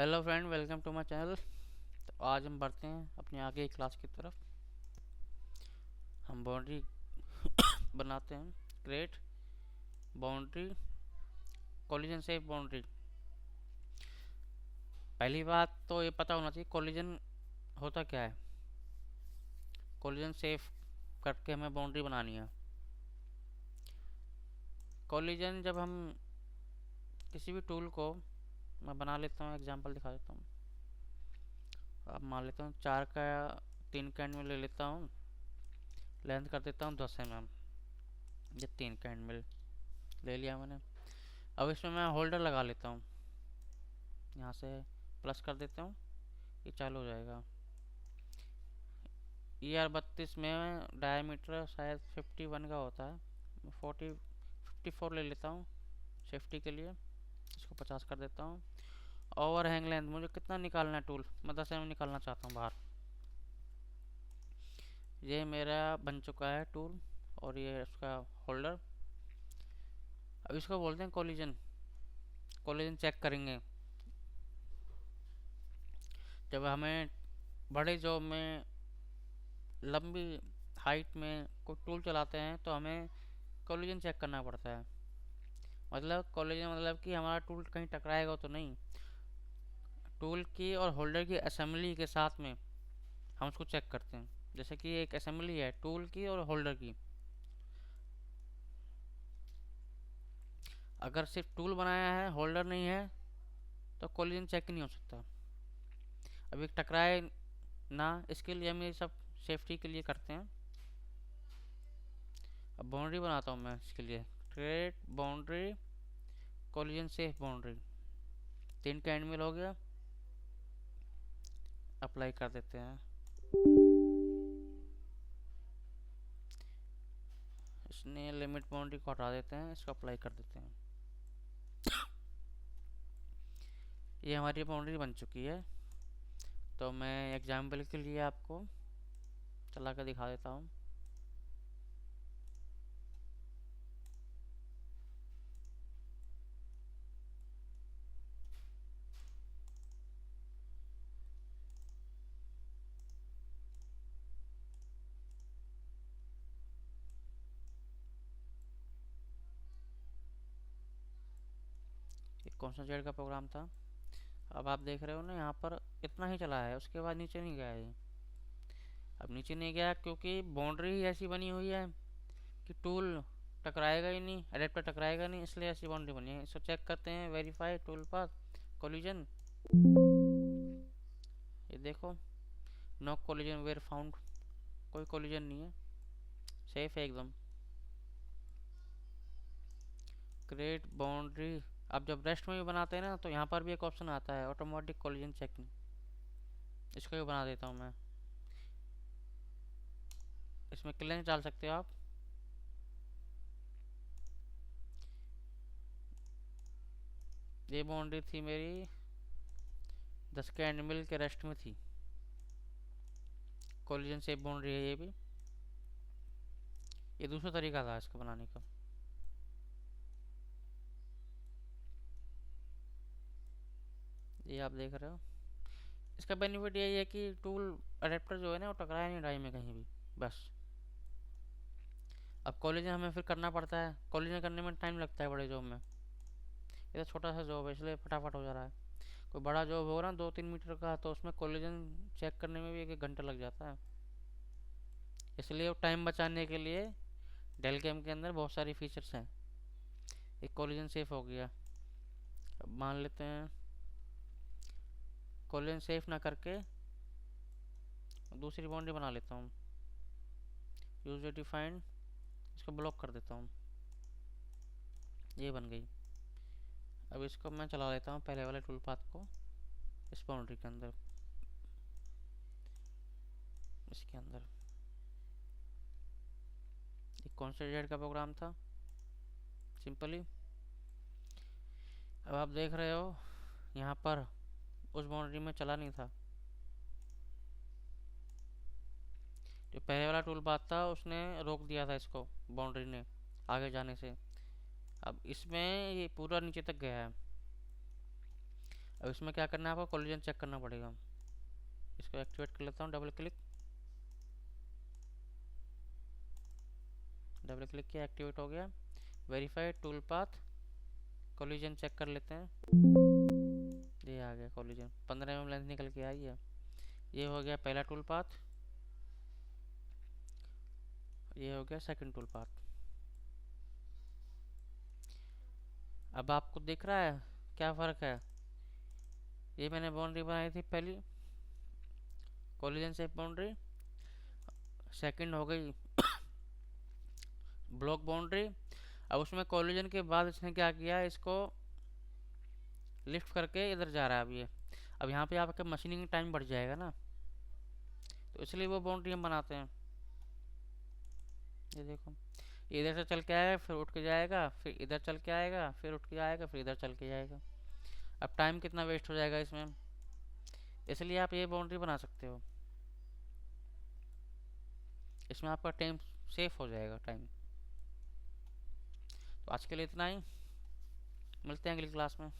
Hello friend, welcome to my channel. तो आज हम बढ़ते हैं अपनी आगे की क्लास की तरफ। हम बाउंड्री बनाते हैं। Create boundary, collision safe boundary. पहली बात तो ये पता होना चाहिए कोलिजन होता क्या है। कोलिजन सेफ करके हमें बाउंड्री बनानी है। कोलिजन जब हम किसी भी टूल को, मैं बना लेता हूँ, एग्जांपल दिखा देता हूँ। अब मान लेता हूँ 4 का 3 का एंड में ले लेता हूँ। लेंथ कर देता हूँ 10 mm। ये 3 का एंड में ले लिया मैंने। अब इसमें मैं होल्डर लगा लेता हूँ। यहाँ से प्लस कर देता हूँ, ये चालू हो जाएगा। ER32 में डायमीटर शायद 51 का होता है। मैं 54 ले लेता हूँ सेफ्टी के लिए। इसको 50 कर देता हूँ। ओवर हैंग लेंथ मुझे कितना निकालना है टूल, मैं 10 mm निकालना चाहता हूँ बाहर। ये मेरा बन चुका है टूल और ये उसका होल्डर। अब इसको बोलते हैं कोलिजन। कोलिजन चेक करेंगे जब हमें बड़े जॉब में, लंबी हाइट में कोई टूल चलाते हैं तो हमें कोलिजन चेक करना पड़ता है। मतलब कोलिजन मतलब कि हमारा टूल कहीं टकराएगा तो नहीं। टूल की और होल्डर की असेंबली के साथ में हम उसको चेक करते हैं। जैसे कि एक असेंबली है टूल की और होल्डर की। अगर सिर्फ टूल बनाया है, होल्डर नहीं है, तो कोलिजन चेक ही नहीं हो सकता। अभी टकराए ना, इसके लिए हम ये सब सेफ्टी के लिए करते हैं। अब बाउंड्री बनाता हूँ मैं इसके लिए। Create boundary, collision safe boundary. 3 का एंड मिल हो गया। अप्लाई कर देते हैं। इसने लिमिट बाउंड्री को हटा देते हैं, इसको अप्लाई कर देते हैं। ये हमारी बाउंड्री बन चुकी है। तो मैं एग्जाम्पल के लिए आपको चला कर दिखा देता हूँ। ये कॉन्सेंट्रेट का प्रोग्राम था। अब आप देख रहे हो ना, यहाँ पर इतना ही चला है, उसके बाद नीचे नहीं गया है। अब नीचे नहीं गया क्योंकि बाउंड्री ही ऐसी बनी हुई है कि टूल टकराएगा ही नहीं, अडेप्टर टकराएगा नहीं, इसलिए ऐसी बाउंड्री बनी है। इसको चेक करते हैं, वेरीफाई टूल पाथ कोलिजन। ये देखो, नो कोलिजन वेयर फाउंड, कोई कोलिजन नहीं है, सेफ है एकदम। Create boundary. अब जब रेस्ट में भी बनाते हैं ना, तो यहाँ पर भी एक ऑप्शन आता है ऑटोमेटिक कोलिजन चेकिंग। इसको भी बना देता हूँ मैं। इसमें क्लियरेंस डाल सकते हो आप। ये बाउंड्री थी मेरी 10 के एंड मिल के रेस्ट में थी। कोलिजन सेफ बाउंड्री है ये भी। ये दूसरा तरीका था इसको बनाने का। ये आप देख रहे हो। इसका बेनिफिट यही है कि टूल अडेप्टर जो है ना, वो टकराया नहीं डाई में कहीं भी, बस। अब कोलिजन हमें फिर करना पड़ता है, कोलिजन करने में टाइम लगता है बड़े जॉब में। ये तो छोटा सा जॉब है, इसलिए फटाफट हो जा रहा है। कोई बड़ा जॉब होगा ना 2-3 मीटर का, तो उसमें कोलिजन चेक करने में भी 1-1 घंटा लग जाता है। इसलिए वो टाइम बचाने के लिए डेल कैम के अंदर बहुत सारी फीचर्स हैं। एक कोलिजन सेफ हो गया। अब मान लेते हैं कोलिजन सेफ ना करके दूसरी बाउंड्री बना लेता हूँ। यूजर डिफाइंड, इसको ब्लॉक कर देता हूँ। ये बन गई। अब इसको मैं चला लेता हूँ पहले वाले टूल पाथ को इस बाउंड्री के अंदर, इसके अंदर। एक कॉन्सेंट्रेट का प्रोग्राम था सिंपली। अब आप देख रहे हो यहाँ पर उस बाउंड्री में चला नहीं था। जो पहले वाला टूल पाथ था उसने रोक दिया था इसको, बाउंड्री ने आगे जाने से। अब इसमें ये पूरा नीचे तक गया है। अब इसमें क्या करना है, आपको कोलिजन चेक करना पड़ेगा। इसको एक्टिवेट कर लेता हूँ, डबल क्लिक किया, एक्टिवेट हो गया। Verified tool path, collision check कर लेते हैं। ये आ गया कोलिजन, 15 mm लेंथ निकल के आई है। ये हो गया पहला टूल पाथ, ये हो गया सेकंड टूल पाथ। अब आपको दिख रहा है क्या फ़र्क है। ये मैंने बाउंड्री बनाई थी पहली, कोलिजन से बाउंड्री, सेकंड हो गई ब्लॉक बाउंड्री। अब उसमें कोलिजन के बाद इसने क्या किया, इसको लिफ्ट करके इधर जा रहा है। अब ये अब यहाँ पे आपका मशीनिंग टाइम बढ़ जाएगा ना, तो इसलिए वो बाउंड्री हम बनाते हैं। ये देखो, इधर से चल के आएगा, फिर उठ के जाएगा, फिर इधर चल के आएगा, फिर उठ के आएगा, फिर इधर चल के जाएगा। अब टाइम कितना वेस्ट हो जाएगा इसमें, इसलिए आप ये बाउंड्री बना सकते हो। इसमें आपका टाइम सेफ हो जाएगा, टाइम। तो आज के लिए इतना ही, मिलते हैं अगली क्लास में।